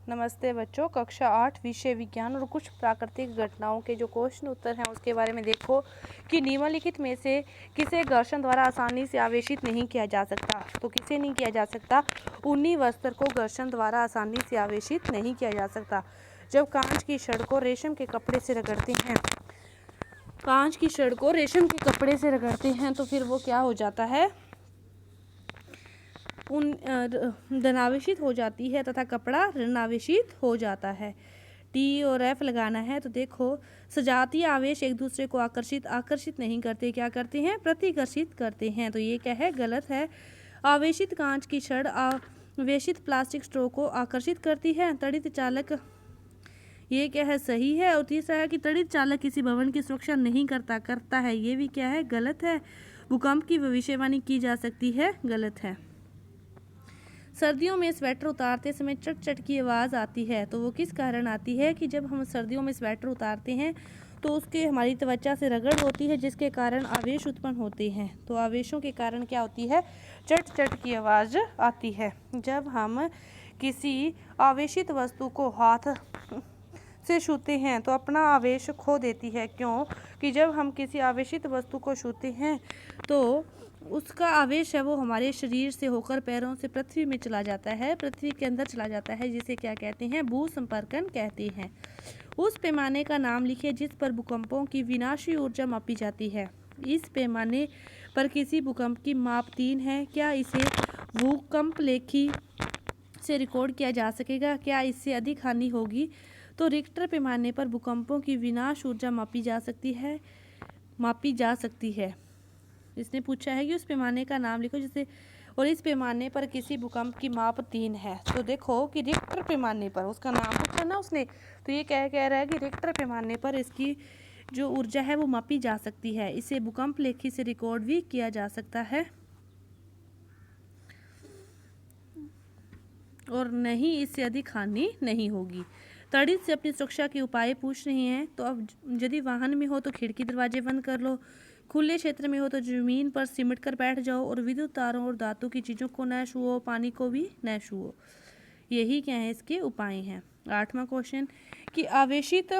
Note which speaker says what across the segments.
Speaker 1: नमस्ते बच्चों, कक्षा 8 विषय विज्ञान और कुछ प्राकृतिक घटनाओं के जो क्वेश्चन उत्तर हैं उसके बारे में देखो कि निम्नलिखित में से किसे घर्षण द्वारा आसानी से आवेशित नहीं किया जा सकता। तो किसे नहीं किया जा सकता? ऊनी वस्त्र को घर्षण द्वारा आसानी से आवेशित नहीं किया जा सकता। जब कांच की छड़ को रेशम के कपड़े से रगड़ते हैं, कांच की छड़ को रेशम के कपड़े से रगड़ते हैं तो फिर वो क्या हो जाता है? धनावेशित हो जाती है तथा कपड़ा ऋणावेशित हो जाता है। टी और एफ लगाना है। तो देखो, सजातीय आवेश एक दूसरे को आकर्षित नहीं करते, क्या करते हैं? प्रतिकर्षित करते हैं। तो ये क्या है? गलत है। आवेशित कांच की छड़ आवेशित प्लास्टिक स्ट्रो को आकर्षित करती है। तड़ित चालक, ये क्या है? सही है। और तीसरा है कि तड़ित चालक किसी भवन की सुरक्षा नहीं करता है, ये भी क्या है? गलत है। भूकंप की भविष्यवाणी की जा सकती है, गलत है। सर्दियों में स्वेटर उतारते समय चट चट की आवाज़ आती है, तो वो किस कारण आती है? कि जब हम सर्दियों में स्वेटर उतारते हैं तो उसके हमारी त्वचा से रगड़ होती है जिसके कारण आवेश उत्पन्न होते हैं। तो आवेशों के कारण क्या होती है? चट चट की आवाज़ आती है। जब हम किसी आवेशित वस्तु को हाथ से छूते हैं तो अपना आवेश खो देती है। क्यों? कि जब हम किसी आवेशित वस्तु को छूते हैं तो उसका आवेश है वो हमारे शरीर से होकर पैरों से पृथ्वी में चला जाता है, पृथ्वी के अंदर चला जाता है, जिसे क्या कहते हैं? भूसंपर्कन कहते हैं। उस पैमाने का नाम लिखिए जिस पर भूकंपों की विनाशी ऊर्जा मापी जाती है। इस पैमाने पर किसी भूकंप की माप 3 है। क्या इसे भूकंप लेखी से रिकॉर्ड किया जा सकेगा? क्या इससे अधिक हानि होगी? तो रिक्टर पैमाने पर भूकंपों की विनाश ऊर्जा मापी जा सकती है। इसने पूछा है कि उस पैमाने का नाम लिखो जिसे, और इस पैमाने पर किसी भूकंप की माप 3 है। तो देखो कि रिक्टर पैमाने पर उसका नाम पूछा ना उसने, तो ये क्या कह रहा है कि रिक्टर पैमाने पर इसकी जो ऊर्जा है वो मापी जा सकती है। इसे भूकंप लेखी से रिकॉर्ड भी किया जा सकता है और नहीं, इससे अधिक हानि नहीं होगी। तड़ित से अपनी सुरक्षा के उपाय पूछ रहे हैं। तो अब यदि वाहन में हो तो खिड़की दरवाजे बंद कर लो, खुले क्षेत्र में हो तो जमीन पर सिमट कर बैठ जाओ और विद्युत तारों और धातु की चीज़ों को न छुओ, पानी को भी न छुओ। यही क्या है? इसके उपाय हैं। 8वां क्वेश्चन कि आवेशित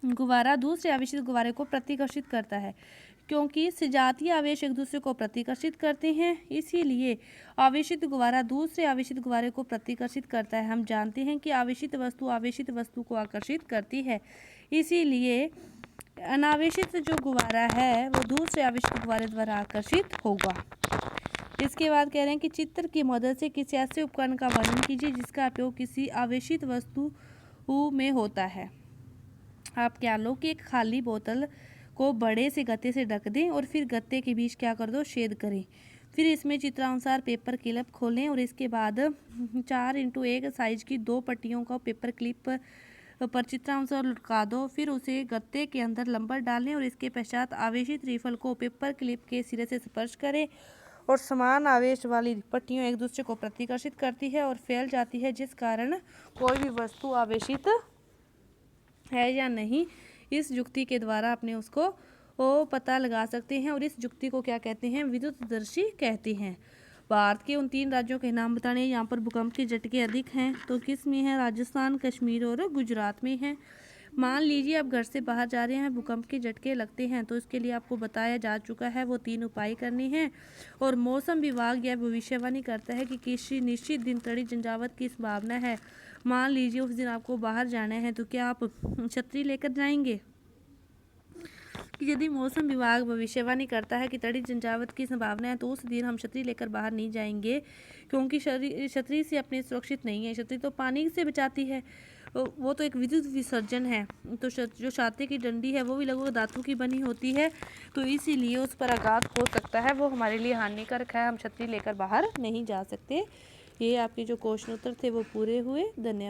Speaker 1: गुब्बारा दूसरे आवेशित गुब्बारे को प्रतिकर्षित करता है, क्योंकि सजातीय आवेश एक दूसरे को प्रतिकर्षित करते हैं, इसीलिए आवेशित गुब्बारा दूसरे आवेशित गुब्बारे को प्रतिकर्षित करता है। हम जानते हैं कि आवेशित वस्तु को आकर्षित करती है, इसीलिए अनावेशित जो गुब्बारा है वो दूसरे आवेशित गुब्बारे द्वारा आकर्षित होगा। इसके बाद कह रहे हैं कि चित्र की मदद से किसी ऐसे उपकरण का वर्णन कीजिए जिसका उपयोग किसी आवेशित वस्तु में होता है। आप क्या लो कि एक खाली बोतल को बड़े से गत्ते से ढक दें और फिर गत्ते के बीच क्या कर दो? छेद करें। फिर इसमें चित्रानुसार पेपर क्लिप खोलें और इसके बाद 4x1 साइज की 2 पट्टियों का पेपर क्लिप पर चित्रानुसार लटका दो। फिर उसे गत्ते के अंदर लंबर डालें और इसके पश्चात आवेशित रिफल को पेपर क्लिप के सिरे से स्पर्श करें और समान आवेश वाली पट्टियां एक दूसरे को प्रतिकर्षित करती है और फैल जाती है, जिस कारण कोई भी वस्तु आवेशित है या नहीं, इस युक्ति के द्वारा अपने उसको पता लगा सकते हैं। और इस युक्ति को क्या कहते हैं? विद्युतदर्शी कहते हैं। भारत के उन 3 राज्यों के नाम बताने, यहाँ पर भूकंप के झटके अधिक हैं। तो किस में है? राजस्थान, कश्मीर और गुजरात में है। मान लीजिए आप घर से बाहर जा रहे हैं, भूकंप के झटके लगते हैं, तो इसके लिए आपको बताया जा चुका है वो 3 उपाय करने हैं। और मौसम विभाग यह भविष्यवाणी करता है कि किसी निश्चित दिन तड़ी झंझावात की संभावना है। मान लीजिए उस दिन आपको बाहर जाना है, तो क्या आप छतरी लेकर जाएंगे? कि यदि मौसम विभाग भविष्यवाणी करता है कि तड़ी झंझावात की संभावना है, तो उस दिन हम छतरी लेकर बाहर नहीं जाएंगे, क्योंकि छतरी से अपने सुरक्षित नहीं है। छतरी तो पानी से बचाती है, वो तो एक विद्युत विसर्जन है। तो जो छाते की डंडी है वो भी लगभग धातु की बनी होती है, तो इसीलिए उस पर आघात हो सकता है, वो हमारे लिए हानिकारक है। हम छतरी लेकर बाहर नहीं जा सकते। ये आपके जो क्वेश्चन उत्तर थे वो पूरे हुए। धन्यवाद।